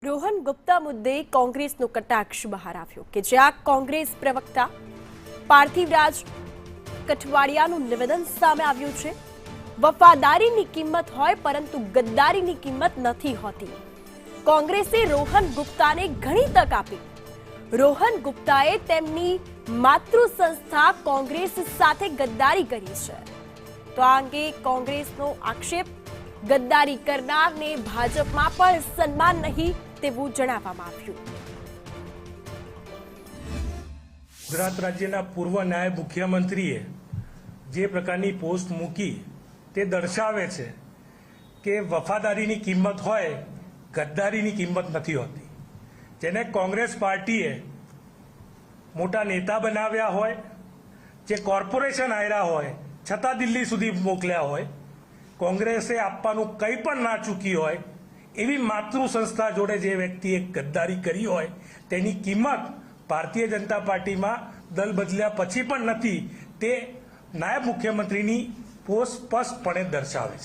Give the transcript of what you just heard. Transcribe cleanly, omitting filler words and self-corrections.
રોહન ગુપ્તા મુદ્દે કોંગ્રેસનો કટાક્ષ બહાર આવ્યો કે જ્યાં કોંગ્રેસ પ્રવક્તા પાર્થિવરાજ કઠવાડિયાનું નિવેદન સામે આવ્યું છે। વફાદારીની કિંમત હોય પરંતુ ગદ્દારીની કિંમત નથી હોતી। કોંગ્રેસે રોહન ગુપ્તાને ઘણી તક આપી। રોહન ગુપ્તાએ તેમની માતૃ સંસ્થા કોંગ્રેસ સાથે ગદ્દારી કરી છે। તો આ અંગે કોંગ્રેસનો આક્ષેપ ગદ્દારી કરનારને ભાજપમાં પણ સન્માન નહીં તેવું જણાવવામાં આવ્યું। ગુજરાત રાજ્યના પૂર્વ નાયબ મુખ્યમંત્રીએ જે પ્રકારની પોસ્ટ મૂકી તે દર્શાવે છે કે વફાદારીની કિંમત હોય ગદ્દારીની કિંમત નથી હોતી। જેને કોંગ્રેસ પાર્ટીએ મોટા નેતા બનાવ્યા હોય, જે કોર્પોરેશન આયરા હોય છતાં દિલ્હી સુધી મોકલ્યા હોય, કોંગ્રેસે આપવાનું કંઈ પણ ના ચૂકી હોય એવી માતૃ સંસ્થા જોડે જે વ્યક્તિએ ગદ્દારી કરી હોય તેની કિંમત ભારતીય જનતા પાર્ટીમાં દલ બદલ્યા પછી પણ નથી, તે નાયબ મુખ્યમંત્રીની પોસ્ટ સ્પષ્ટપણે દર્શાવે છે।